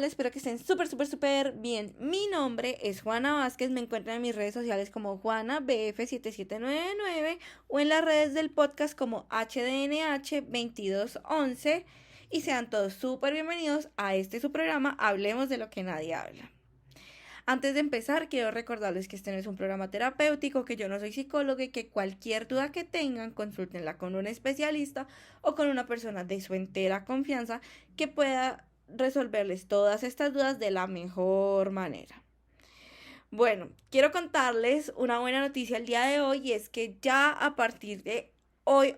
tal? Espero que estén súper bien. Mi nombre es Juana Vázquez, me encuentran en mis redes sociales como JuanaBF7799 o en las redes del podcast como HDNH2211 y sean todos súper bienvenidos a este su programa Hablemos de lo que nadie habla. Antes de empezar, quiero recordarles que este no es un programa terapéutico, que yo no soy psicóloga y que cualquier duda que tengan, consúltenla con un especialista o con una persona de su entera confianza que pueda resolverles todas estas dudas de la mejor manera. Bueno, quiero contarles una buena noticia el día de hoy y es que ya a partir de hoy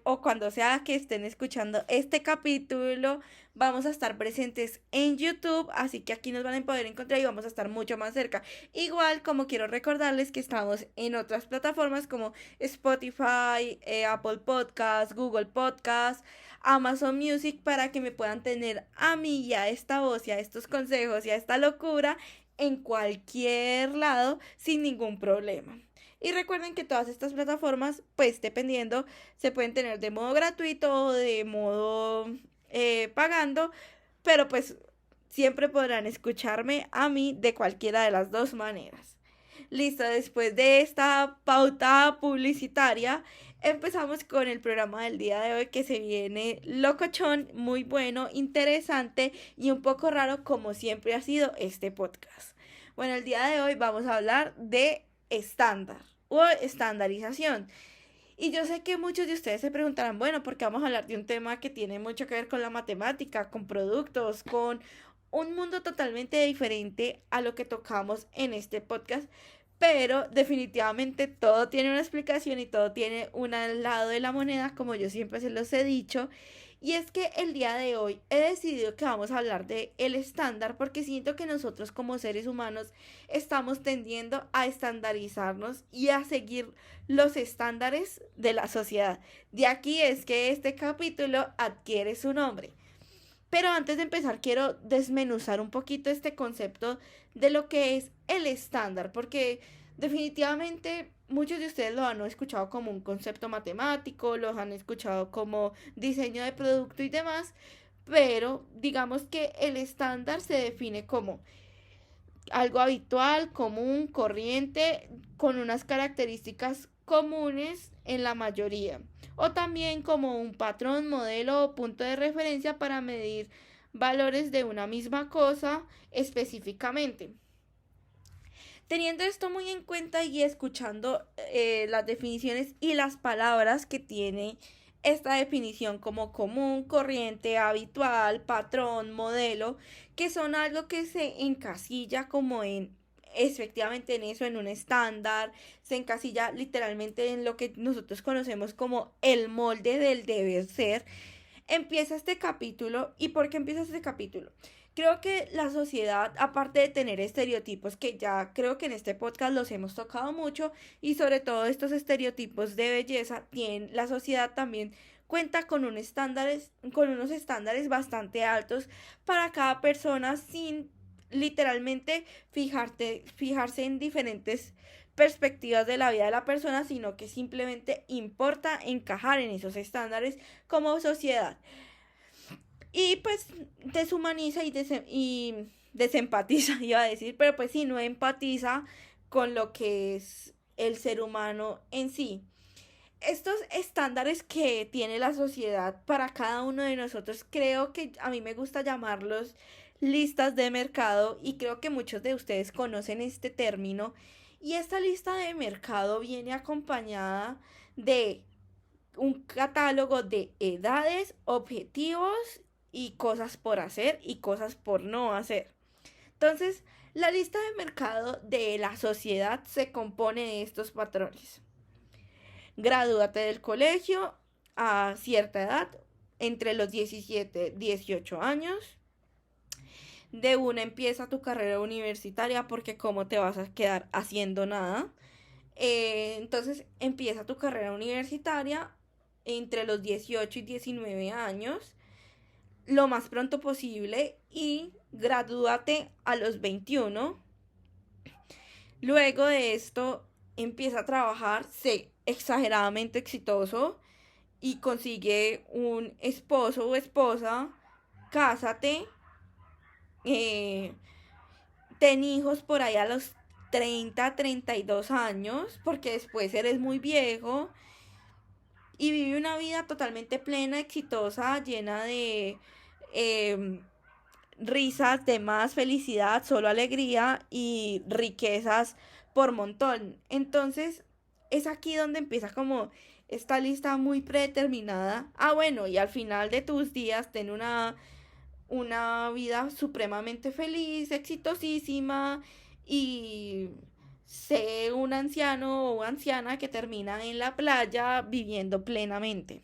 o cuando sea que estén escuchando este capítulo vamos a estar presentes en YouTube, así que aquí nos van a poder encontrar y vamos a estar mucho más cerca. Igual como quiero recordarles que estamos en otras plataformas como Spotify, Apple Podcasts, Google Podcasts, Amazon Music para que me puedan tener a mí y a esta voz y a estos consejos y a esta locura en cualquier lado sin ningún problema. Y recuerden que todas estas plataformas, pues dependiendo, se pueden tener de modo gratuito o de modo pagando, pero pues siempre podrán escucharme a mí de cualquiera de las dos maneras. Listo, después de esta pauta publicitaria, empezamos con el programa del día de hoy que se viene locochón, muy bueno, interesante y un poco raro como siempre ha sido este podcast. Bueno, el día de hoy vamos a hablar de estándar o estandarización. Y yo sé que muchos de ustedes se preguntarán, bueno, porque vamos a hablar de un tema que tiene mucho que ver con la matemática, con productos, con un mundo totalmente diferente a lo que tocamos en este podcast. Pero definitivamente todo tiene una explicación y todo tiene un lado de la moneda, como yo siempre se los he dicho. Y es que el día de hoy he decidido que vamos a hablar de el estándar porque siento que nosotros como seres humanos estamos tendiendo a estandarizarnos y a seguir los estándares de la sociedad. De aquí es que este capítulo adquiere su nombre. Pero antes de empezar quiero desmenuzar un poquito este concepto de lo que es el estándar, porque definitivamente muchos de ustedes lo han escuchado como un concepto matemático, los han escuchado como diseño de producto y demás, pero digamos que el estándar se define como algo habitual, común, corriente, con unas características comunes en la mayoría, o también como un patrón, modelo o punto de referencia para medir valores de una misma cosa específicamente. Teniendo esto muy en cuenta y escuchando las definiciones y las palabras que tiene esta definición como común, corriente, habitual, patrón, modelo, que son algo que se encasilla como en efectivamente en eso, en un estándar, se encasilla literalmente en lo que nosotros conocemos como el molde del deber ser. Empieza este capítulo. ¿Y por qué empieza este capítulo? Creo que la sociedad, aparte de tener estereotipos, que ya creo que en este podcast los hemos tocado mucho, y sobre todo estos estereotipos de belleza, la sociedad también cuenta con, con unos estándares bastante altos para cada persona sin literalmente fijarse en diferentes perspectivas de la vida de la persona, sino que simplemente importa encajar en esos estándares como sociedad. Y pues deshumaniza y desempatiza, iba a decir, pero pues sí, no empatiza con lo que es el ser humano en sí. Estos estándares que tiene la sociedad para cada uno de nosotros, creo que a mí me gusta llamarlos listas de mercado y creo que muchos de ustedes conocen este término. Y esta lista de mercado viene acompañada de un catálogo de edades, objetivos y cosas por hacer y cosas por no hacer. Entonces, la lista de mercado de la sociedad se compone de estos patrones. Gradúate del colegio a cierta edad, entre los 17 y 18 años. De una empieza tu carrera universitaria porque cómo te vas a quedar haciendo nada. Entonces empieza tu carrera universitaria entre los 18 y 19 años lo más pronto posible y gradúate a los 21. Luego de esto empieza a trabajar, sé exageradamente exitoso y consigue un esposo o esposa, cásate, eh, ten hijos por ahí a los 30, 32 años, porque después eres muy viejo y vive una vida totalmente plena, exitosa, llena de eh, risas, de más felicidad, solo alegría y riquezas por montón. Entonces, es aquí donde empieza como esta lista muy predeterminada. Ah, bueno, y al final de tus días ten una vida supremamente feliz, exitosísima y sé un anciano o anciana que termina en la playa viviendo plenamente.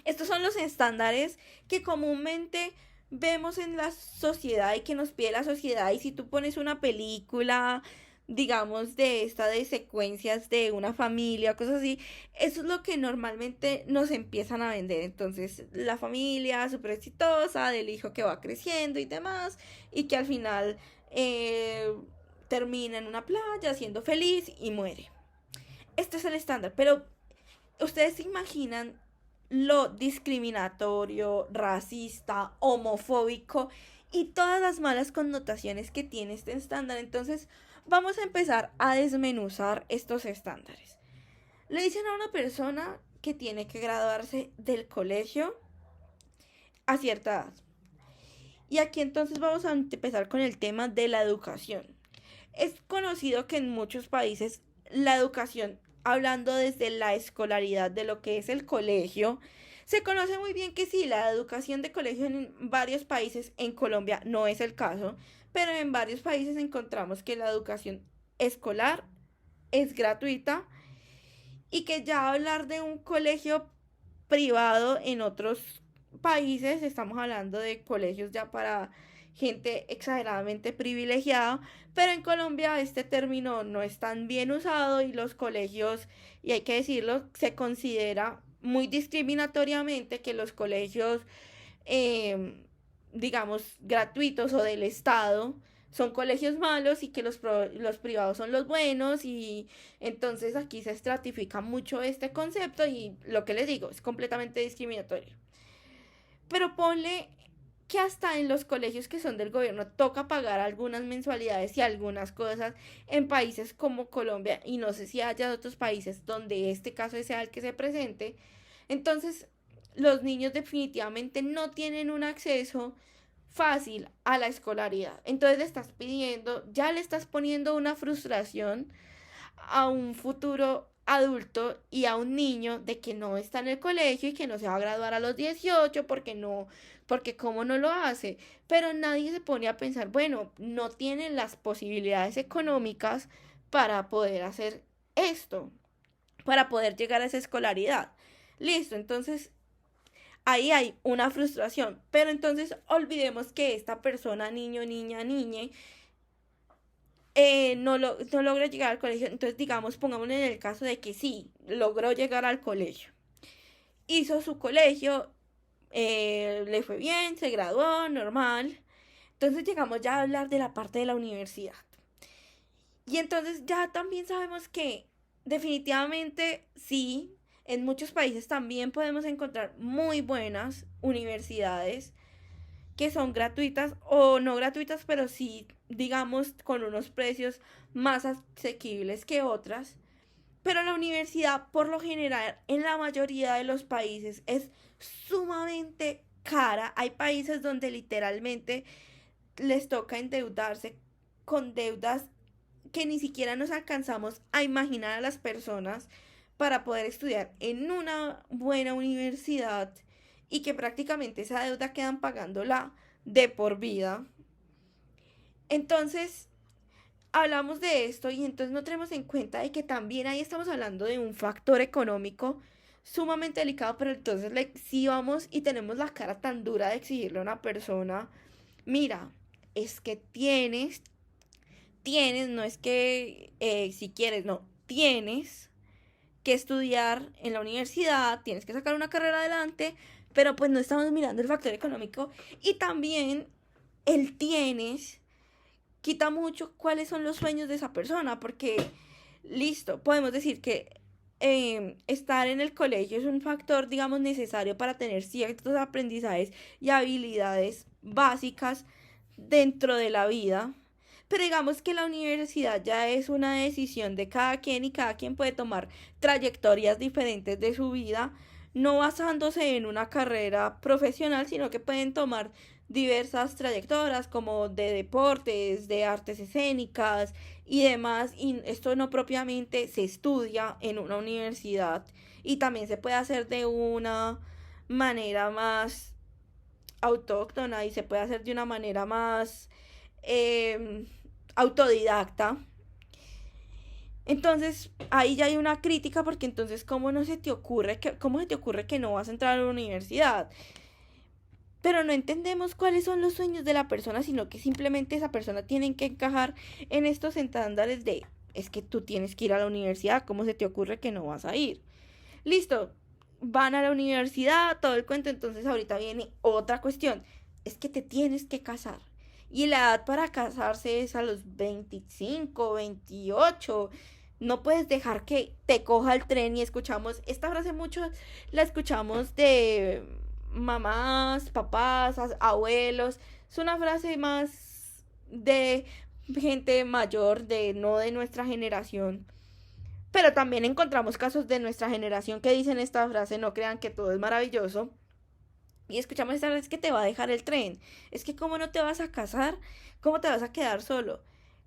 Estos son los estándares que comúnmente vemos en la sociedad y que nos pide la sociedad. Y si tú pones una película, digamos, de esta de secuencias de una familia, cosas así, eso es lo que normalmente nos empiezan a vender. Entonces, la familia súper exitosa, del hijo que va creciendo y demás, y que al final termina en una playa siendo feliz y muere. Este es el estándar, pero ustedes se imaginan lo discriminatorio, racista, homofóbico y todas las malas connotaciones que tiene este estándar. Entonces, vamos a empezar a desmenuzar estos estándares. Le dicen a una persona que tiene que graduarse del colegio a cierta edad. Y aquí entonces vamos a empezar con el tema de la educación. Es conocido que en muchos países la educación, hablando desde la escolaridad de lo que es el colegio, se conoce muy bien que sí, la educación de colegio en varios países, en Colombia no es el caso, pero en varios países encontramos que la educación escolar es gratuita y que ya hablar de un colegio privado en otros países, estamos hablando de colegios ya para gente exageradamente privilegiada, pero en Colombia este término no es tan bien usado y los colegios, y hay que decirlo, se considera muy discriminatoriamente que los colegios, eh, digamos, gratuitos o del Estado, son colegios malos y que los privados son los buenos y entonces aquí se estratifica mucho este concepto y lo que les digo es completamente discriminatorio. Pero ponle que hasta en los colegios que son del gobierno toca pagar algunas mensualidades y algunas cosas en países como Colombia y no sé si haya otros países donde este caso sea el que se presente. Entonces los niños definitivamente no tienen un acceso fácil a la escolaridad. Entonces le estás pidiendo, ya le estás poniendo una frustración a un futuro adulto y a un niño de que no está en el colegio y que no se va a graduar a los 18 porque no, porque cómo no lo hace. Pero nadie se pone a pensar, bueno, no tienen las posibilidades económicas para poder hacer esto, para poder llegar a esa escolaridad. Listo, entonces ahí hay una frustración. Pero entonces olvidemos que esta persona, niño, niña, niñe, no logra llegar al colegio. Entonces, digamos, pongámosle en el caso de que sí, logró llegar al colegio. Hizo su colegio, le fue bien, se graduó, normal. Entonces llegamos ya a hablar de la parte de la universidad. Y entonces ya también sabemos que definitivamente sí, en muchos países también podemos encontrar muy buenas universidades que son gratuitas o no gratuitas, pero sí, digamos, con unos precios más asequibles que otras. Pero la universidad, por lo general, en la mayoría de los países es sumamente cara. Hay países donde literalmente les toca endeudarse con deudas que ni siquiera nos alcanzamos a imaginar a las personas para poder estudiar en una buena universidad y que prácticamente esa deuda quedan pagándola de por vida. Entonces, hablamos de esto y entonces no tenemos en cuenta de que también ahí estamos hablando de un factor económico sumamente delicado, pero entonces si vamos y tenemos la cara tan dura de exigirle a una persona, mira, es que tienes, no es que si quieres, no, tienes que estudiar en la universidad, tienes que sacar una carrera adelante, pero pues no estamos mirando el factor económico y también el tienes quita mucho cuáles son los sueños de esa persona, porque listo, podemos decir que estar en el colegio es un factor, digamos, necesario para tener ciertos aprendizajes y habilidades básicas dentro de la vida. Pero digamos que la universidad ya es una decisión de cada quien y cada quien puede tomar trayectorias diferentes de su vida, no basándose en una carrera profesional, sino que pueden tomar diversas trayectorias como de deportes, de artes escénicas y demás. Y esto no propiamente se estudia en una universidad y también se puede hacer de una manera más autóctona y se puede hacer de una manera más eh, autodidacta. Entonces, ahí ya hay una crítica porque entonces, ¿cómo se te ocurre que no vas a entrar a la universidad? Pero no entendemos cuáles son los sueños de la persona, sino que simplemente esa persona tiene que encajar en estos estándares de, es que tú tienes que ir a la universidad, ¿cómo se te ocurre que no vas a ir? Listo, van a la universidad, todo el cuento, entonces ahorita viene otra cuestión, es que te tienes que casar. Y la edad para casarse es a los 25, 28. No puedes dejar que te coja el tren y escuchamos, esta frase mucho la escuchamos de mamás, papás, abuelos. Es una frase más de gente mayor, de no de nuestra generación. Pero también encontramos casos de nuestra generación que dicen esta frase, no crean que todo es maravilloso. Y escuchamos esta vez que te va a dejar el tren. Es que cómo no te vas a casar, cómo te vas a quedar solo.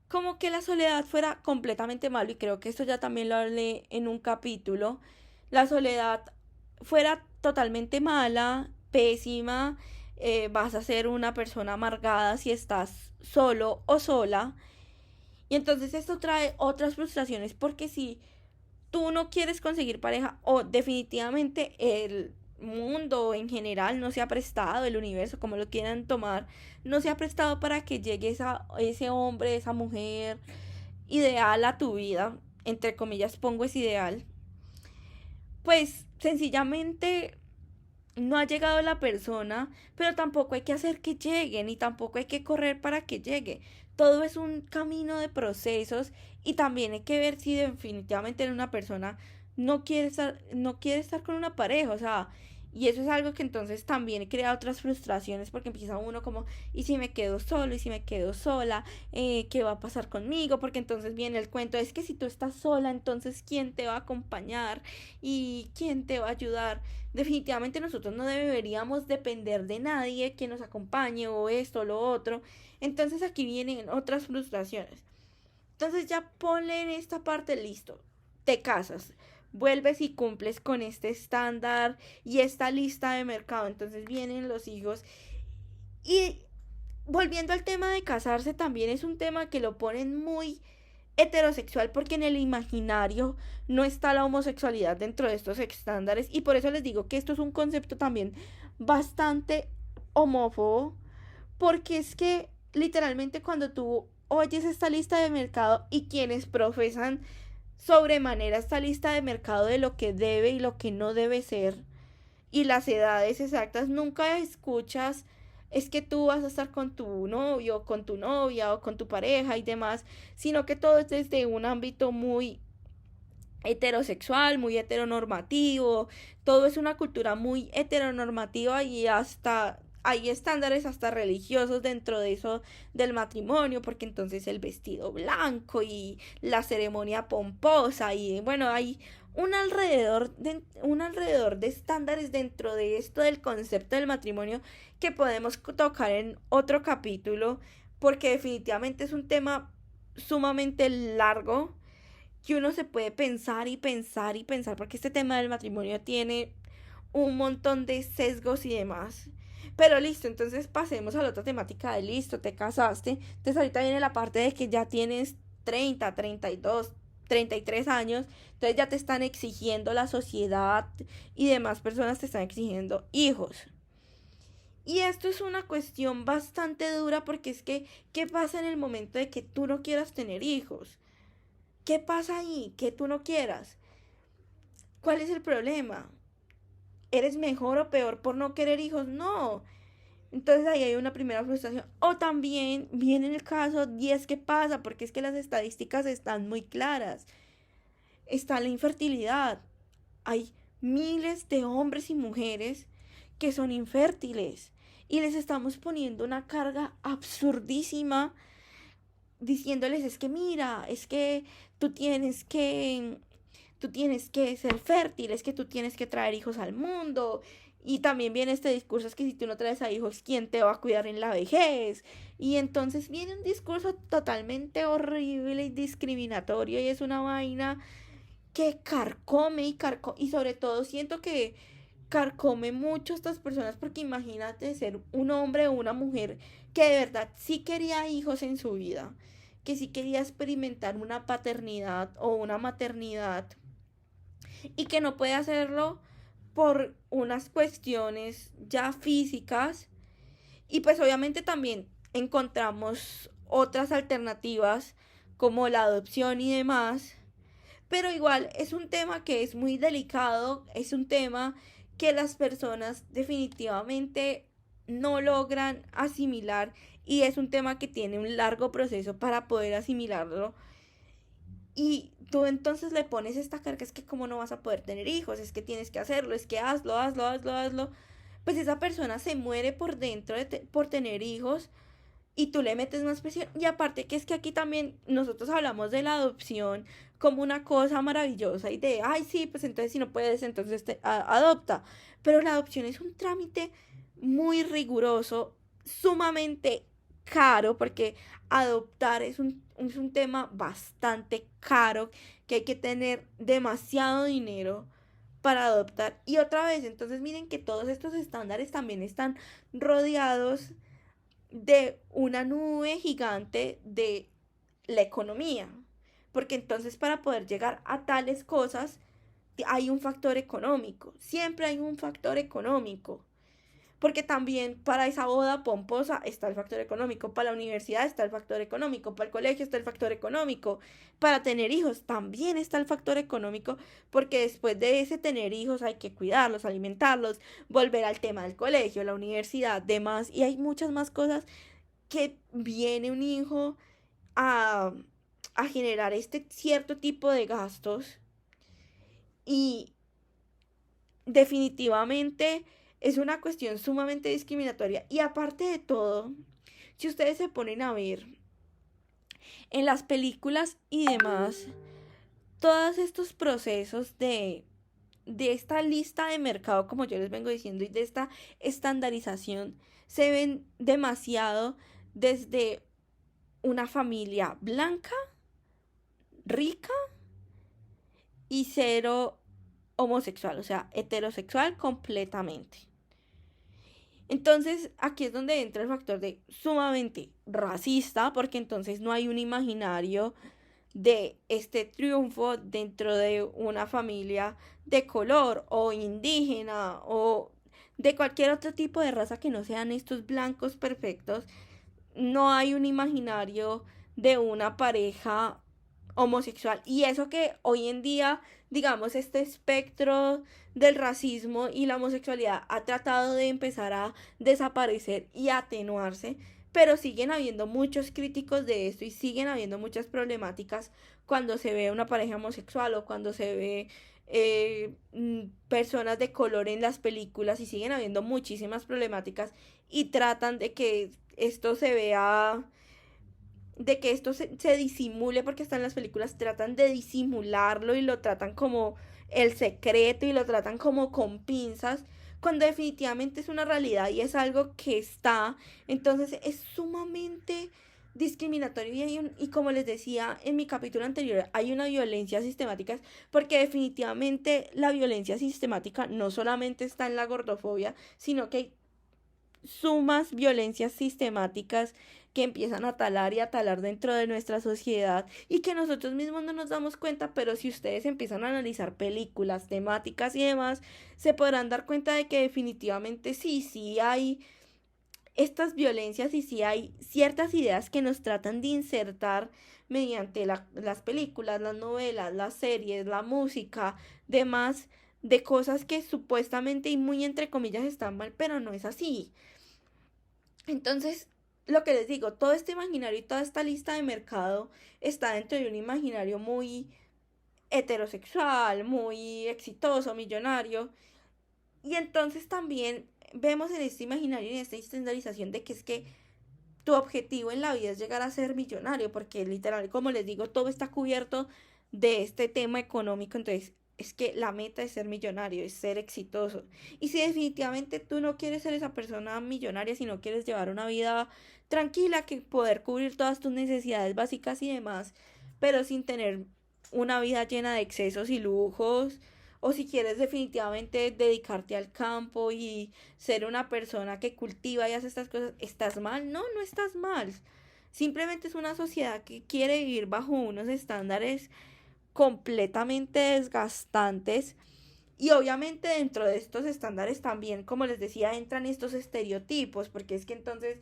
Como que la soledad fuera completamente malo, y creo que esto ya también lo hablé en un capítulo. La soledad fuera totalmente mala, pésima, vas a ser una persona amargada si estás solo o sola. Y entonces esto trae otras frustraciones porque si tú no quieres conseguir pareja o definitivamente el mundo en general no se ha prestado, el universo, como lo quieran tomar, no se ha prestado para que llegue ese hombre, esa mujer ideal a tu vida, entre comillas pongo es ideal, pues sencillamente no ha llegado la persona, pero tampoco hay que hacer que llegue, ni tampoco hay que correr para que llegue. Todo es un camino de procesos y también hay que ver si definitivamente una persona no quiere estar con una pareja, o sea, y eso es algo que entonces también crea otras frustraciones porque empieza uno como, ¿y si me quedo solo? ¿Y si me quedo sola? ¿Qué va a pasar conmigo? Porque entonces viene el cuento, es que si tú estás sola, entonces ¿quién te va a acompañar? ¿Y quién te va a ayudar? Definitivamente nosotros no deberíamos depender de nadie que nos acompañe o esto o lo otro. Entonces aquí vienen otras frustraciones. Entonces ya ponle en esta parte listo. Te casas, vuelves y cumples con este estándar y esta lista de mercado. Entonces vienen los hijos. Y volviendo al tema de casarse, también es un tema que lo ponen muy heterosexual porque en el imaginario no está la homosexualidad dentro de estos estándares y por eso les digo que esto es un concepto también bastante homófobo porque es que literalmente cuando tú oyes esta lista de mercado y quienes profesan sobremanera esta lista de mercado de lo que debe y lo que no debe ser y las edades exactas, nunca escuchas es que tú vas a estar con tu novio, con tu novia o con tu pareja y demás, sino que todo es desde un ámbito muy heterosexual, muy heteronormativo, todo es una cultura muy heteronormativa y hasta hay estándares hasta religiosos dentro de eso del matrimonio, porque entonces el vestido blanco y la ceremonia pomposa y bueno, hay un alrededor de estándares dentro de esto del concepto del matrimonio que podemos tocar en otro capítulo, porque definitivamente es un tema sumamente largo que uno se puede pensar y pensar y pensar, porque este tema del matrimonio tiene un montón de sesgos y demás. Pero listo, entonces pasemos a la otra temática de listo, te casaste. Entonces ahorita viene la parte de que ya tienes 32, 33 años. Entonces ya te están exigiendo la sociedad y demás personas te están exigiendo hijos. Y esto es una cuestión bastante dura porque es que, ¿qué pasa en el momento de que tú no quieras tener hijos? ¿Qué pasa ahí? Que tú no quieras. ¿Cuál es el problema? ¿Eres mejor o peor por no querer hijos? No. Entonces ahí hay una primera frustración. O también viene el caso, y es que pasa, porque es que las estadísticas están muy claras. Está la infertilidad. Hay miles de hombres y mujeres que son infértiles. y les estamos poniendo una carga absurdísima diciéndoles es que mira, es que tú tienes que tú tienes que ser fértil, es que tú tienes que traer hijos al mundo. Y también viene este discurso, es que si tú no traes a hijos, ¿quién te va a cuidar en la vejez? Y entonces viene un discurso totalmente horrible y discriminatorio y es una vaina que carcome y sobre todo siento que carcome mucho a estas personas porque imagínate ser un hombre o una mujer que de verdad sí quería hijos en su vida, que sí quería experimentar una paternidad o una maternidad y que no puede hacerlo por unas cuestiones ya físicas y pues obviamente también encontramos otras alternativas como la adopción y demás, pero igual es un tema que es muy delicado, es un tema que las personas definitivamente no logran asimilar y es un tema que tiene un largo proceso para poder asimilarlo y tú entonces le pones esta carga, es que cómo no vas a poder tener hijos, es que tienes que hacerlo, es que hazlo, hazlo, hazlo, hazlo. Pues esa persona se muere por dentro por tener hijos y tú le metes más presión. Y aparte que es que aquí también nosotros hablamos de la adopción como una cosa maravillosa y de, ay sí, pues entonces si no puedes, entonces adopta. Pero la adopción es un trámite muy riguroso, sumamente caro, porque adoptar es un tema bastante caro, que hay que tener demasiado dinero para adoptar. Y otra vez, entonces miren que todos estos estándares también están rodeados de una nube gigante de la economía. Porque entonces para poder llegar a tales cosas hay un factor económico. Siempre hay un factor económico. Porque también para esa boda pomposa está el factor económico, para la universidad está el factor económico, para el colegio está el factor económico, para tener hijos también está el factor económico, porque después de ese tener hijos hay que cuidarlos, alimentarlos, volver al tema del colegio, la universidad, demás, y hay muchas más cosas que viene un hijo a, a generar este cierto tipo de gastos y definitivamente es una cuestión sumamente discriminatoria. Y aparte de todo, si ustedes se ponen a ver en las películas y demás, todos estos procesos de esta lista de mercado, como yo les vengo diciendo, y de esta estandarización, se ven demasiado desde una familia blanca, rica y cero homosexual, o sea, heterosexual completamente. Entonces, aquí es donde entra el factor de sumamente racista, porque entonces no hay un imaginario de este triunfo dentro de una familia de color o indígena o de cualquier otro tipo de raza que no sean estos blancos perfectos. No hay un imaginario de una pareja homosexual. Y eso que hoy en día, digamos, este espectro del racismo y la homosexualidad ha tratado de empezar a desaparecer y atenuarse, pero siguen habiendo muchos críticos de esto y siguen habiendo muchas problemáticas cuando se ve una pareja homosexual o cuando se ve personas de color en las películas y siguen habiendo muchísimas problemáticas y tratan de que esto se disimule, porque hasta en las películas tratan de disimularlo y lo tratan como el secreto y lo tratan como con pinzas, cuando definitivamente es una realidad y es algo que está, entonces es sumamente discriminatorio y como les decía en mi capítulo anterior, hay una violencia sistemática, porque definitivamente la violencia sistemática no solamente está en la gordofobia, sino que hay sumas violencias sistemáticas que empiezan a talar y a talar dentro de nuestra sociedad y que nosotros mismos no nos damos cuenta, pero si ustedes empiezan a analizar películas, temáticas y demás, se podrán dar cuenta de que definitivamente sí hay estas violencias y sí hay ciertas ideas que nos tratan de insertar mediante las películas, las novelas, las series, la música, demás, de cosas que supuestamente y muy entre comillas están mal, pero no es así. Entonces, lo que les digo, todo este imaginario y toda esta lista de mercado está dentro de un imaginario muy heterosexual, muy exitoso, millonario. Y entonces también vemos en este imaginario y en esta estandarización de que es que tu objetivo en la vida es llegar a ser millonario, porque literal, como les digo, todo está cubierto de este tema económico, entonces es que la meta es ser millonario, es ser exitoso. Y si definitivamente tú no quieres ser esa persona millonaria, si no quieres llevar una vida tranquila, que poder cubrir todas tus necesidades básicas y demás, pero sin tener una vida llena de excesos y lujos, o si quieres definitivamente dedicarte al campo y ser una persona que cultiva y hace estas cosas, ¿estás mal? No, no estás mal. Simplemente es una sociedad que quiere vivir bajo unos estándares completamente desgastantes y obviamente dentro de estos estándares también, como les decía, entran estos estereotipos, porque es que entonces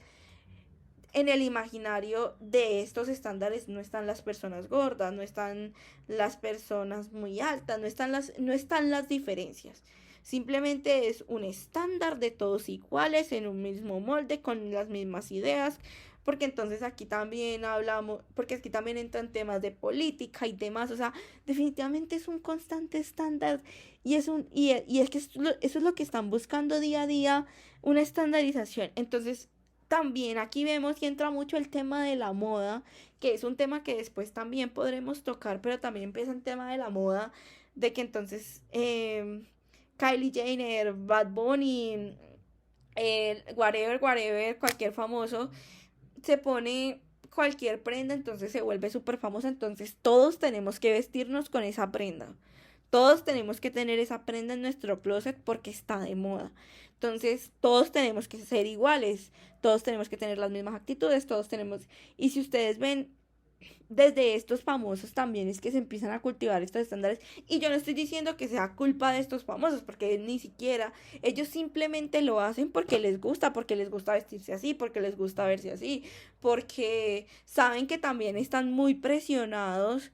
en el imaginario de estos estándares no están las personas gordas, no están las personas muy altas, no están las diferencias. Simplemente es un estándar de todos iguales, en un mismo molde, con las mismas ideas, porque entonces aquí también hablamos, porque aquí también entran temas de política y demás, o sea, definitivamente es un constante estándar y es que eso es lo que están buscando día a día, una estandarización. Entonces, también aquí vemos y entra mucho el tema de la moda, que es un tema que después también podremos tocar, pero también empieza el tema de la moda, de que entonces Kylie Jenner, Bad Bunny, whatever, cualquier famoso, se pone cualquier prenda, entonces se vuelve súper famosa, entonces todos tenemos que vestirnos con esa prenda. Todos tenemos que tener esa prenda en nuestro closet porque está de moda. Entonces, todos tenemos que ser iguales, todos tenemos que tener las mismas actitudes, todos tenemos... Y si ustedes ven, desde estos famosos también es que se empiezan a cultivar estos estándares. Y yo no estoy diciendo que sea culpa de estos famosos, porque ni siquiera, ellos simplemente lo hacen porque les gusta vestirse así, porque les gusta verse así, porque saben que también están muy presionados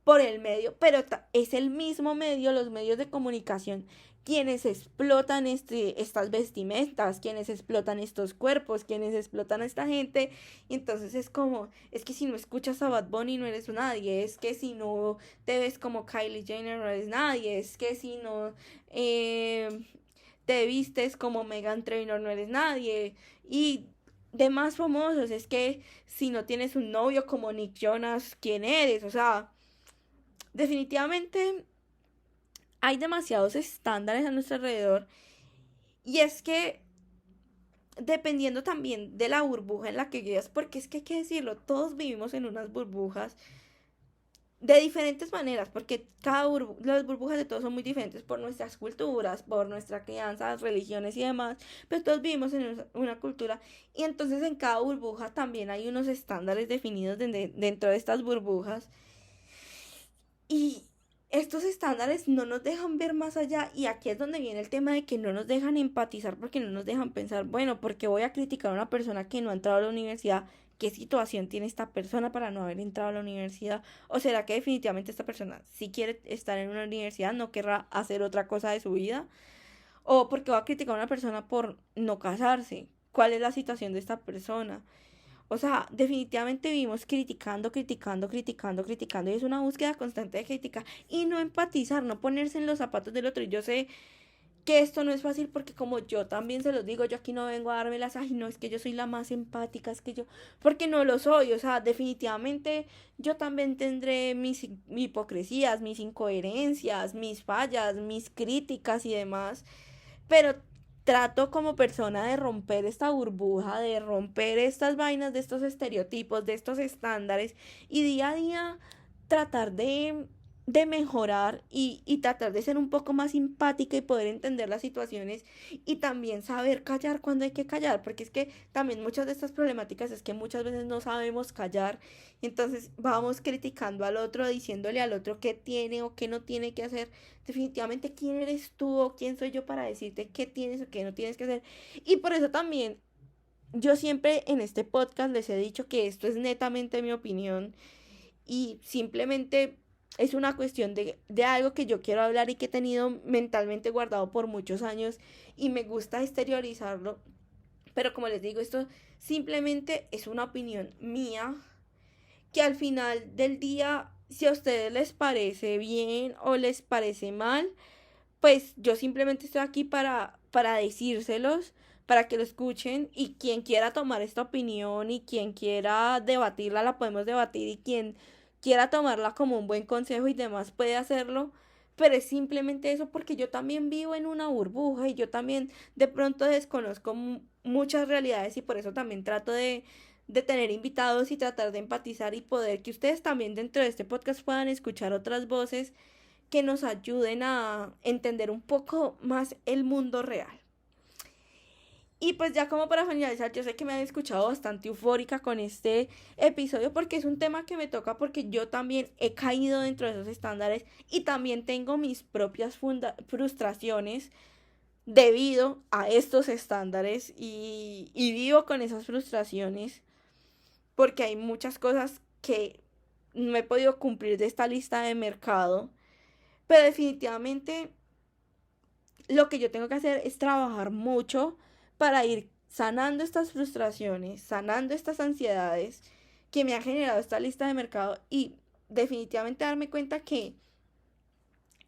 por el medio, pero es el mismo medio, los medios de comunicación, quienes explotan estas vestimentas, quienes explotan estos cuerpos, quienes explotan a esta gente. Y entonces es como, es que si no escuchas a Bad Bunny no eres nadie, es que si no te ves como Kylie Jenner no eres nadie, es que si no te vistes como Megan Trainor no eres nadie. Y demás famosos, es que si no tienes un novio como Nick Jonas, ¿quién eres? O sea, definitivamente hay demasiados estándares a nuestro alrededor y es que dependiendo también de la burbuja en la que vivas, porque es que hay que decirlo, todos vivimos en unas burbujas de diferentes maneras, porque las burbujas de todos son muy diferentes por nuestras culturas, por nuestra crianza, religiones y demás, pero todos vivimos en una cultura y entonces en cada burbuja también hay unos estándares definidos dentro de estas burbujas. Y estos estándares no nos dejan ver más allá y aquí es donde viene el tema de que no nos dejan empatizar porque no nos dejan pensar, bueno, porque voy a criticar a una persona que no ha entrado a la universidad, qué situación tiene esta persona para no haber entrado a la universidad, o será que definitivamente esta persona si quiere estar en una universidad no querrá hacer otra cosa de su vida, o porque voy a criticar a una persona por no casarse, cuál es la situación de esta persona. O sea, definitivamente vivimos criticando, y es una búsqueda constante de crítica y no empatizar, no ponerse en los zapatos del otro. Y yo sé que esto no es fácil porque como yo también se los digo, yo aquí no vengo a darme las, ay, no, es que yo soy la más empática, es que yo, porque no lo soy, o sea, definitivamente yo también tendré mis hipocresías, mis incoherencias, mis fallas, mis críticas y demás, pero trato como persona de romper esta burbuja, de romper estas vainas, de estos estereotipos, de estos estándares y día a día tratar de mejorar y tratar de ser un poco más simpática y poder entender las situaciones y también saber callar cuando hay que callar, porque es que también muchas de estas problemáticas es que muchas veces no sabemos callar, entonces vamos criticando al otro, diciéndole al otro qué tiene o qué no tiene que hacer. Definitivamente, ¿quién eres tú o quién soy yo para decirte qué tienes o qué no tienes que hacer? Y por eso también yo siempre en este podcast les he dicho que esto es netamente mi opinión y simplemente es una cuestión de algo que yo quiero hablar y que he tenido mentalmente guardado por muchos años y me gusta exteriorizarlo. Pero como les digo, esto simplemente es una opinión mía que al final del día, si a ustedes les parece bien o les parece mal, pues yo simplemente estoy aquí para decírselos, para que lo escuchen, y quien quiera tomar esta opinión y quien quiera debatirla, la podemos debatir, y quien quiera tomarla como un buen consejo y demás puede hacerlo, pero es simplemente eso, porque yo también vivo en una burbuja y yo también de pronto desconozco muchas realidades, y por eso también trato de tener invitados y tratar de empatizar y poder que ustedes también dentro de este podcast puedan escuchar otras voces que nos ayuden a entender un poco más el mundo real. Y pues ya como para finalizar, yo sé que me han escuchado bastante eufórica con este episodio porque es un tema que me toca, porque yo también he caído dentro de esos estándares y también tengo mis propias frustraciones debido a estos estándares, y vivo con esas frustraciones porque hay muchas cosas que no he podido cumplir de esta lista de mercado, pero definitivamente lo que yo tengo que hacer es trabajar mucho para ir sanando estas frustraciones, sanando estas ansiedades que me ha generado esta lista de mercado, y definitivamente darme cuenta que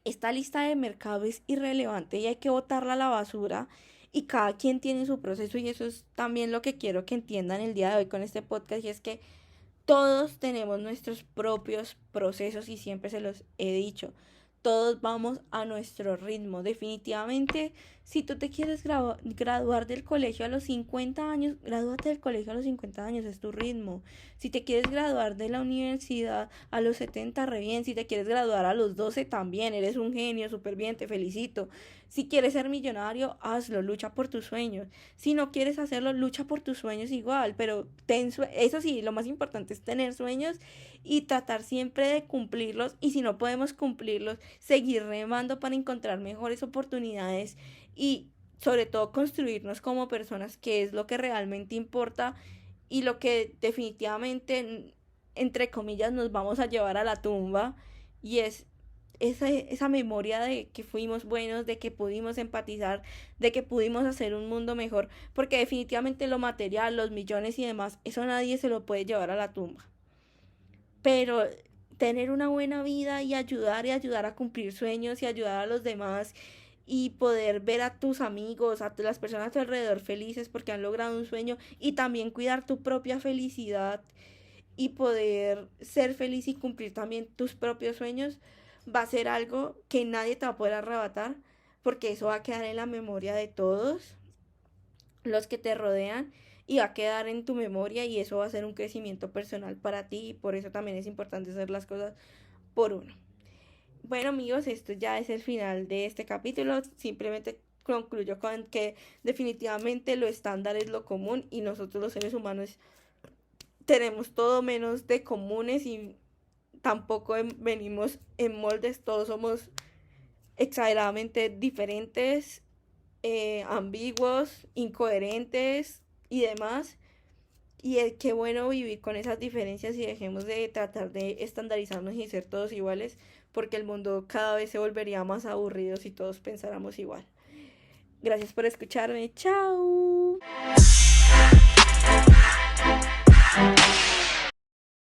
esta lista de mercado es irrelevante y hay que botarla a la basura, y cada quien tiene su proceso, y eso es también lo que quiero que entiendan el día de hoy con este podcast, y es que todos tenemos nuestros propios procesos, y siempre se los he dicho. Todos vamos a nuestro ritmo. Definitivamente, si tú te quieres graduar del colegio a los 50 años, gradúate del colegio a los 50 años, es tu ritmo. Si te quieres graduar de la universidad a los 70, re bien. Si te quieres graduar a los 12, también, eres un genio, súper bien, te felicito. Si quieres ser millonario, hazlo, lucha por tus sueños. Si no quieres hacerlo, lucha por tus sueños igual, pero eso sí, lo más importante es tener sueños y tratar siempre de cumplirlos, y si no podemos cumplirlos, seguir remando para encontrar mejores oportunidades y sobre todo construirnos como personas, que es lo que realmente importa y lo que definitivamente, entre comillas, nos vamos a llevar a la tumba, y es esa memoria de que fuimos buenos, de que pudimos empatizar, de que pudimos hacer un mundo mejor, porque definitivamente lo material, los millones y demás, eso nadie se lo puede llevar a la tumba, pero tener una buena vida y ayudar a cumplir sueños y ayudar a los demás, y poder ver a tus amigos, a las personas a tu alrededor felices porque han logrado un sueño, y también cuidar tu propia felicidad y poder ser feliz y cumplir también tus propios sueños, va a ser algo que nadie te va a poder arrebatar, porque eso va a quedar en la memoria de todos los que te rodean, y va a quedar en tu memoria, y eso va a ser un crecimiento personal para ti, y por eso también es importante hacer las cosas por uno. Bueno, amigos, esto ya es el final de este capítulo. Simplemente concluyo con que definitivamente lo estándar es lo común, y nosotros los seres humanos tenemos todo menos de comunes, y tampoco venimos en moldes. Todos somos exageradamente diferentes, ambiguos, incoherentes y demás. Y qué bueno vivir con esas diferencias, y dejemos de tratar de estandarizarnos y ser todos iguales, porque el mundo cada vez se volvería más aburrido si todos pensáramos igual. Gracias por escucharme. Chao.